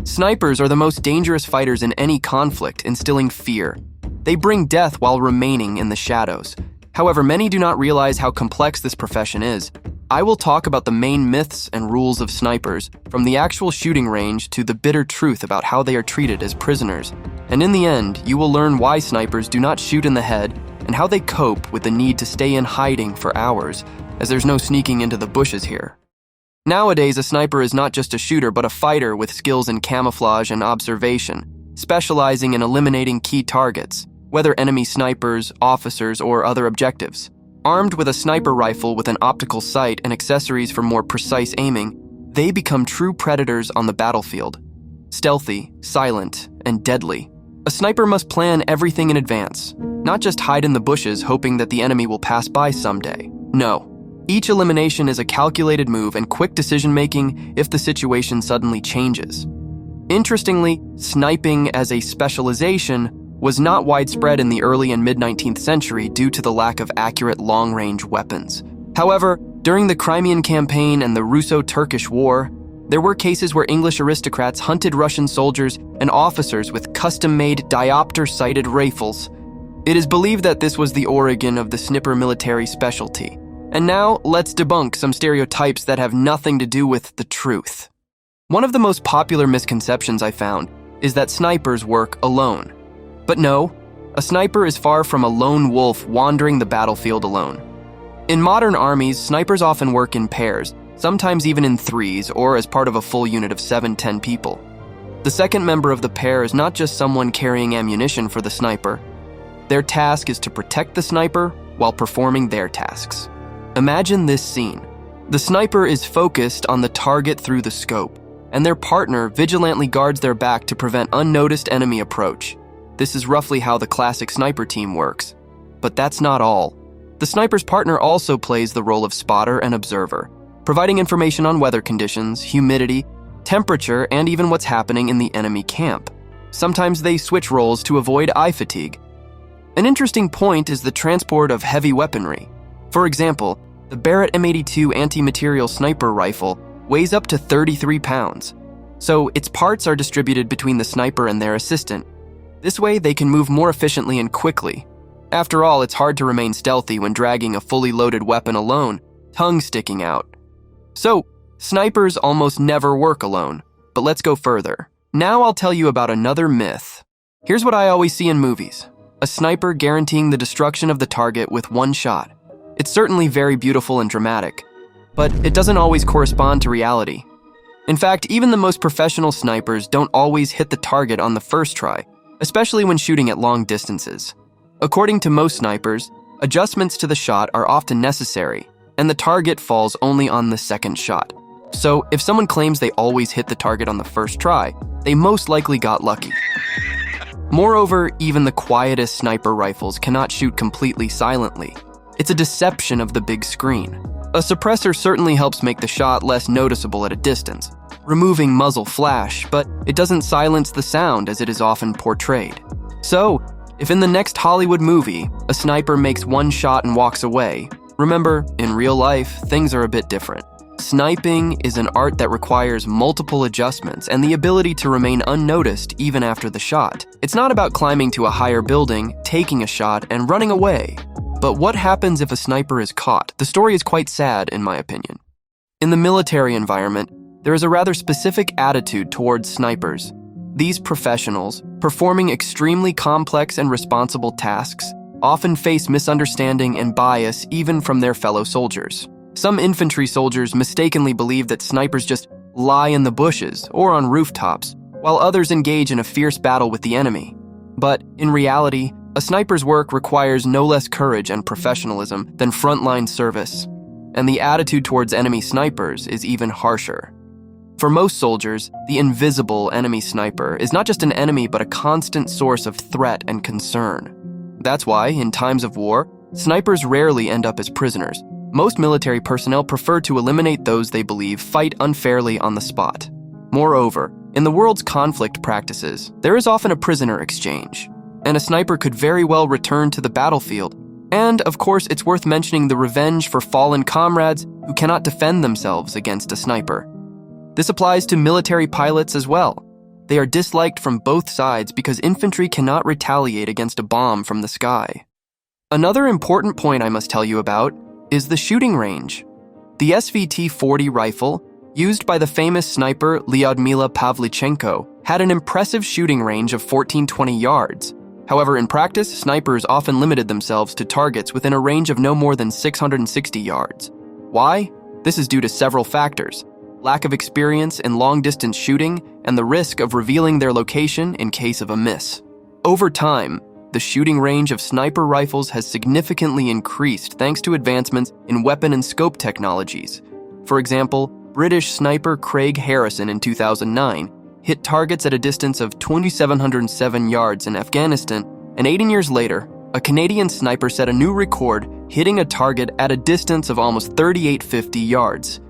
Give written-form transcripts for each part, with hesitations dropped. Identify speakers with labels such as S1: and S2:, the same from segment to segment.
S1: Snipers are the most dangerous fighters in any conflict, instilling fear. They bring death while remaining in the shadows. However, many do not realize how complex this profession is. I will talk about the main myths and rules of snipers, from the actual shooting range to the bitter truth about how they are treated as prisoners. And in the end, you will learn why snipers do not shoot in the head and how they cope with the need to stay in hiding for hours, as there's no sneaking into the bushes here. Nowadays, a sniper is not just a shooter, but a fighter with skills in camouflage and observation, specializing in eliminating key targets, whether enemy snipers, officers, or other objectives. Armed with a sniper rifle with an optical sight and accessories for more precise aiming, they become true predators on the battlefield. Stealthy, silent, and deadly. A sniper must plan everything in advance, not just hide in the bushes hoping that the enemy will pass by someday. No. Each elimination is a calculated move and quick decision-making if the situation suddenly changes. Interestingly, sniping as a specialization was not widespread in the early and mid-19th century due to the lack of accurate long-range weapons. However, during the Crimean Campaign and the Russo-Turkish War, there were cases where English aristocrats hunted Russian soldiers and officers with custom-made diopter-sighted rifles. It is believed that this was the origin of the sniper military specialty. And now, let's debunk some stereotypes that have nothing to do with the truth. One of the most popular misconceptions I found is that snipers work alone. But no, a sniper is far from a lone wolf wandering the battlefield alone. In modern armies, snipers often work in pairs, sometimes even in threes or as part of a full unit of 7-10 people. The second member of the pair is not just someone carrying ammunition for the sniper. Their task is to protect the sniper while performing their tasks. Imagine this scene. The sniper is focused on the target through the scope, and their partner vigilantly guards their back to prevent unnoticed enemy approach. This is roughly how the classic sniper team works. But that's not all. The sniper's partner also plays the role of spotter and observer, providing information on weather conditions, humidity, temperature, and even what's happening in the enemy camp. Sometimes they switch roles to avoid eye fatigue. An interesting point is the transport of heavy weaponry. For example, the Barrett M82 anti-material sniper rifle weighs up to 33 pounds, so its parts are distributed between the sniper and their assistant. This way, they can move more efficiently and quickly. After all, it's hard to remain stealthy when dragging a fully loaded weapon alone, tongue sticking out. So, snipers almost never work alone, but let's go further. Now I'll tell you about another myth. Here's what I always see in movies: a sniper guaranteeing the destruction of the target with one shot. It's certainly very beautiful and dramatic, but it doesn't always correspond to reality. In fact, even the most professional snipers don't always hit the target on the first try, especially when shooting at long distances. According to most snipers, adjustments to the shot are often necessary, and the target falls only on the second shot. So, if someone claims they always hit the target on the first try, they most likely got lucky. Moreover, even the quietest sniper rifles cannot shoot completely silently. It's a deception of the big screen. A suppressor certainly helps make the shot less noticeable at a distance, removing muzzle flash, but it doesn't silence the sound as it is often portrayed. So, if in the next Hollywood movie, a sniper makes one shot and walks away, remember, in real life, things are a bit different. Sniping is an art that requires multiple adjustments and the ability to remain unnoticed even after the shot. It's not about climbing to a higher building, taking a shot, and running away. But what happens if a sniper is caught? The story is quite sad, in my opinion. In the military environment, there is a rather specific attitude towards snipers. These professionals, performing extremely complex and responsible tasks, often face misunderstanding and bias even from their fellow soldiers. Some infantry soldiers mistakenly believe that snipers just lie in the bushes or on rooftops, while others engage in a fierce battle with the enemy. But in reality, a sniper's work requires no less courage and professionalism than frontline service, and the attitude towards enemy snipers is even harsher. For most soldiers, the invisible enemy sniper is not just an enemy but a constant source of threat and concern. That's why, in times of war, snipers rarely end up as prisoners. Most military personnel prefer to eliminate those they believe fight unfairly on the spot. Moreover, in the world's conflict practices, there is often a prisoner exchange, and a sniper could very well return to the battlefield. And, of course, it's worth mentioning the revenge for fallen comrades who cannot defend themselves against a sniper. This applies to military pilots as well. They are disliked from both sides because infantry cannot retaliate against a bomb from the sky. Another important point I must tell you about is the shooting range. The SVT-40 rifle, used by the famous sniper Lyudmila Pavlichenko, had an impressive shooting range of 1420 yards. However, in practice, snipers often limited themselves to targets within a range of no more than 660 yards. Why? This is due to several factors: lack of experience in long-distance shooting and the risk of revealing their location in case of a miss. Over time, the shooting range of sniper rifles has significantly increased thanks to advancements in weapon and scope technologies. For example, British sniper Craig Harrison in 2009 hit targets at a distance of 2,707 yards in Afghanistan, and 18 years later, a Canadian sniper set a new record, hitting a target at a distance of almost 3,850 yards.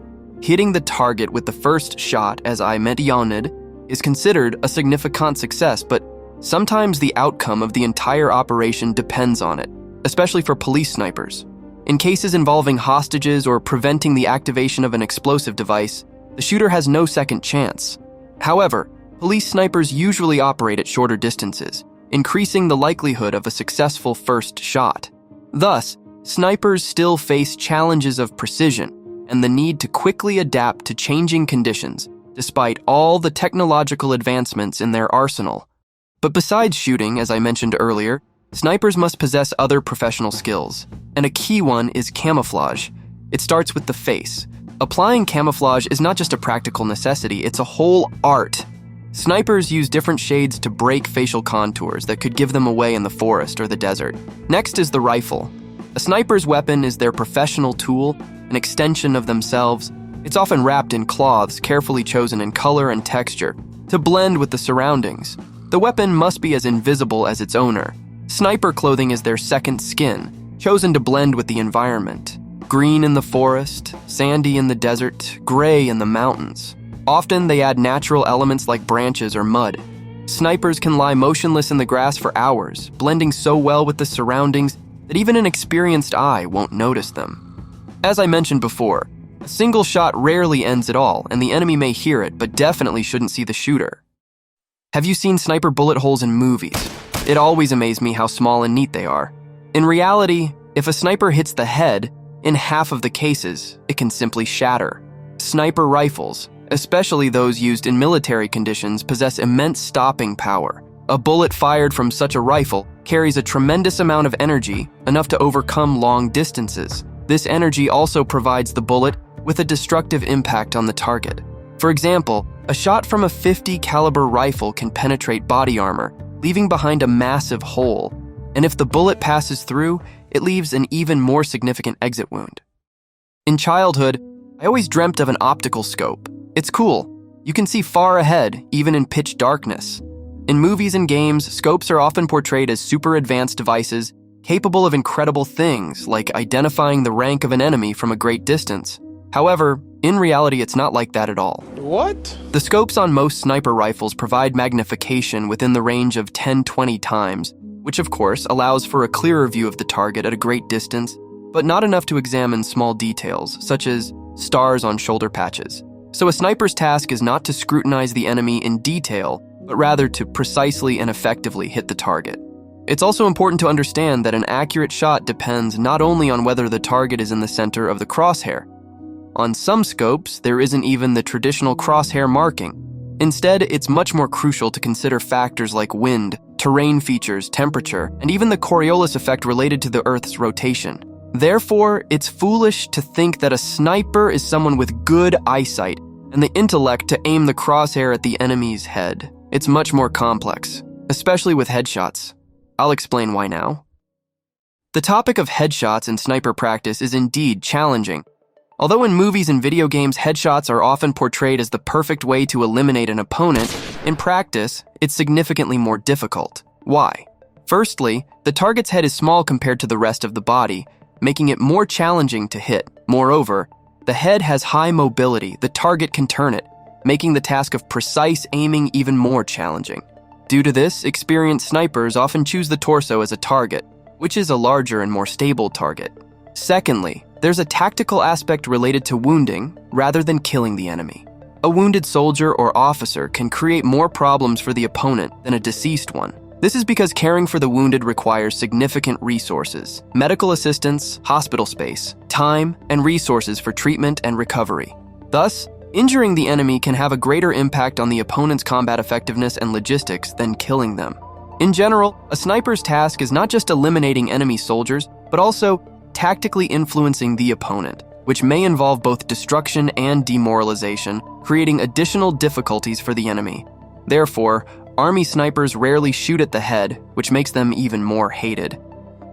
S1: Hitting the target with the first shot, as I mentioned, is considered a significant success, but sometimes the outcome of the entire operation depends on it, especially for police snipers. In cases involving hostages or preventing the activation of an explosive device, the shooter has no second chance. However, police snipers usually operate at shorter distances, increasing the likelihood of a successful first shot. Thus, snipers still face challenges of precision and the need to quickly adapt to changing conditions, despite all the technological advancements in their arsenal. But besides shooting, as I mentioned earlier, snipers must possess other professional skills, and a key one is camouflage. It starts with the face. Applying camouflage is not just a practical necessity, it's a whole art. Snipers use different shades to break facial contours that could give them away in the forest or the desert. Next is the rifle. A sniper's weapon is their professional tool, an extension of themselves. It's often wrapped in cloths carefully chosen in color and texture to blend with the surroundings. The weapon must be as invisible as its owner. Sniper clothing is their second skin, chosen to blend with the environment. Green in the forest, sandy in the desert, gray in the mountains. Often they add natural elements like branches or mud. Snipers can lie motionless in the grass for hours, blending so well with the surroundings that even an experienced eye won't notice them. As I mentioned before, a single shot rarely ends at all, and the enemy may hear it, but definitely shouldn't see the shooter. Have you seen sniper bullet holes in movies? It always amazed me how small and neat they are. In reality, if a sniper hits the head, in half of the cases, it can simply shatter. Sniper rifles, especially those used in military conditions, possess immense stopping power. A bullet fired from such a rifle carries a tremendous amount of energy, enough to overcome long distances. This energy also provides the bullet with a destructive impact on the target. For example, a shot from a .50 caliber rifle can penetrate body armor, leaving behind a massive hole. And if the bullet passes through, it leaves an even more significant exit wound. In childhood, I always dreamt of an optical scope. It's cool. You can see far ahead, even in pitch darkness. In movies and games, scopes are often portrayed as super advanced devices capable of incredible things, like identifying the rank of an enemy from a great distance. However, in reality, it's not like that at all.
S2: What?
S1: The scopes on most sniper rifles provide magnification within the range of 10-20 times, which of course allows for a clearer view of the target at a great distance, but not enough to examine small details, such as stars on shoulder patches. So a sniper's task is not to scrutinize the enemy in detail, but rather to precisely and effectively hit the target. It's also important to understand that an accurate shot depends not only on whether the target is in the center of the crosshair. On some scopes, there isn't even the traditional crosshair marking. Instead, it's much more crucial to consider factors like wind, terrain features, temperature, and even the Coriolis effect related to the Earth's rotation. Therefore, it's foolish to think that a sniper is someone with good eyesight and the intellect to aim the crosshair at the enemy's head. It's much more complex, especially with headshots. I'll explain why now. The topic of headshots in sniper practice is indeed challenging. Although in movies and video games, headshots are often portrayed as the perfect way to eliminate an opponent, in practice, it's significantly more difficult. Why? Firstly, the target's head is small compared to the rest of the body, making it more challenging to hit. Moreover, the head has high mobility, the target can turn it, making the task of precise aiming even more challenging. Due to this, experienced snipers often choose the torso as a target, which is a larger and more stable target. Secondly, there's a tactical aspect related to wounding rather than killing the enemy. A wounded soldier or officer can create more problems for the opponent than a deceased one. This is because caring for the wounded requires significant resources: medical assistance, hospital space, time, and resources for treatment and recovery. Thus, injuring the enemy can have a greater impact on the opponent's combat effectiveness and logistics than killing them. In general, a sniper's task is not just eliminating enemy soldiers, but also tactically influencing the opponent, which may involve both destruction and demoralization, creating additional difficulties for the enemy. Therefore, army snipers rarely shoot at the head, which makes them even more hated.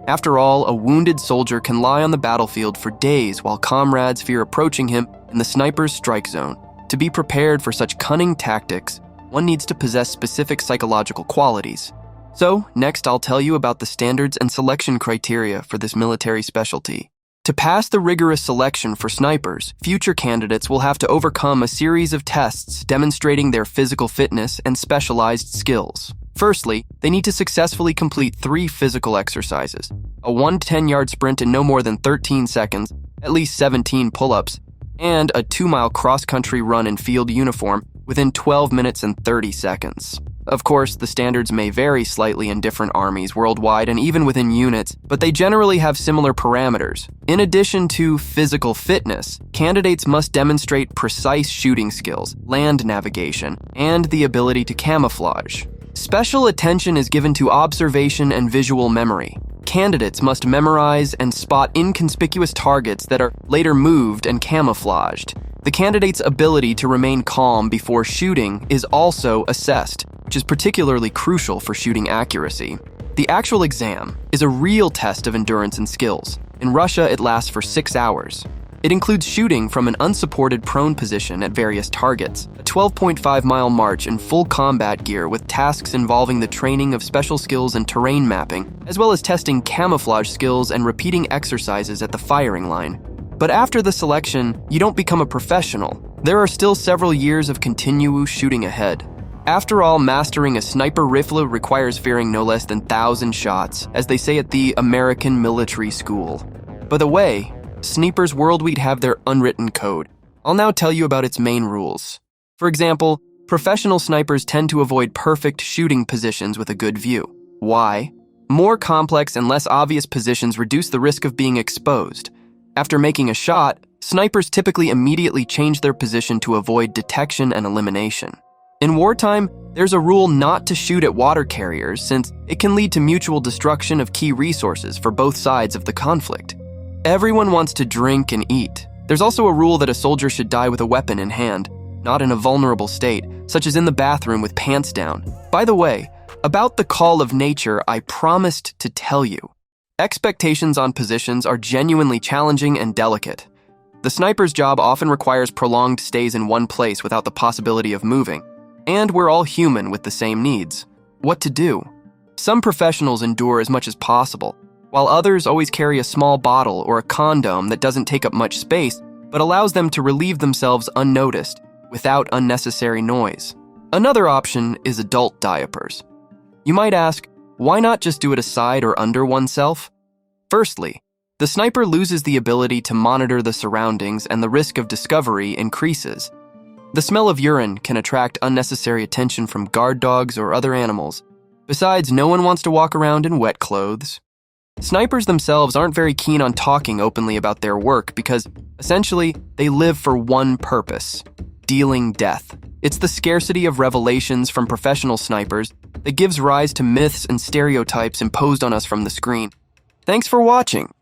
S1: After all, a wounded soldier can lie on the battlefield for days while comrades fear approaching him in the sniper's strike zone. To be prepared for such cunning tactics, one needs to possess specific psychological qualities. So, next I'll tell you about the standards and selection criteria for this military specialty. To pass the rigorous selection for snipers, future candidates will have to overcome a series of tests demonstrating their physical fitness and specialized skills. Firstly, they need to successfully complete 3 physical exercises: a 110-yard sprint in no more than 13 seconds, at least 17 pull-ups, and a 2-mile cross-country run in field uniform within 12 minutes and 30 seconds. Of course, the standards may vary slightly in different armies worldwide and even within units, but they generally have similar parameters. In addition to physical fitness, candidates must demonstrate precise shooting skills, land navigation, and the ability to camouflage. Special attention is given to observation and visual memory. Candidates must memorize and spot inconspicuous targets that are later moved and camouflaged. The candidate's ability to remain calm before shooting is also assessed, which is particularly crucial for shooting accuracy. The actual exam is a real test of endurance and skills. In Russia, it lasts for 6 hours. It includes shooting from an unsupported prone position at various targets, a 12.5-mile march in full combat gear with tasks involving the training of special skills and terrain mapping, as well as testing camouflage skills and repeating exercises at the firing line. But after the selection, you don't become a professional. There are still several years of continuous shooting ahead. After all, mastering a sniper rifle requires firing no less than 1,000 shots, as they say at the American military school. By the way, snipers worldwide have their unwritten code. I'll now tell you about its main rules. For example, professional snipers tend to avoid perfect shooting positions with a good view. Why? More complex and less obvious positions reduce the risk of being exposed. After making a shot, snipers typically immediately change their position to avoid detection and elimination. In wartime, there's a rule not to shoot at water carriers since it can lead to mutual destruction of key resources for both sides of the conflict. Everyone wants to drink and eat. There's also a rule that a soldier should die with a weapon in hand, not in a vulnerable state, such as in the bathroom with pants down. By the way, about the call of nature, I promised to tell you. Expectations on positions are genuinely challenging and delicate. The sniper's job often requires prolonged stays in one place without the possibility of moving. And we're all human with the same needs. What to do? Some professionals endure as much as possible, while others always carry a small bottle or a condom that doesn't take up much space, but allows them to relieve themselves unnoticed, without unnecessary noise. Another option is adult diapers. You might ask, why not just do it aside or under oneself? Firstly, the sniper loses the ability to monitor the surroundings and the risk of discovery increases. The smell of urine can attract unnecessary attention from guard dogs or other animals. Besides, no one wants to walk around in wet clothes. Snipers themselves aren't very keen on talking openly about their work because, essentially, they live for one purpose: dealing death. It's the scarcity of revelations from professional snipers that gives rise to myths and stereotypes imposed on us from the screen. Thanks for watching.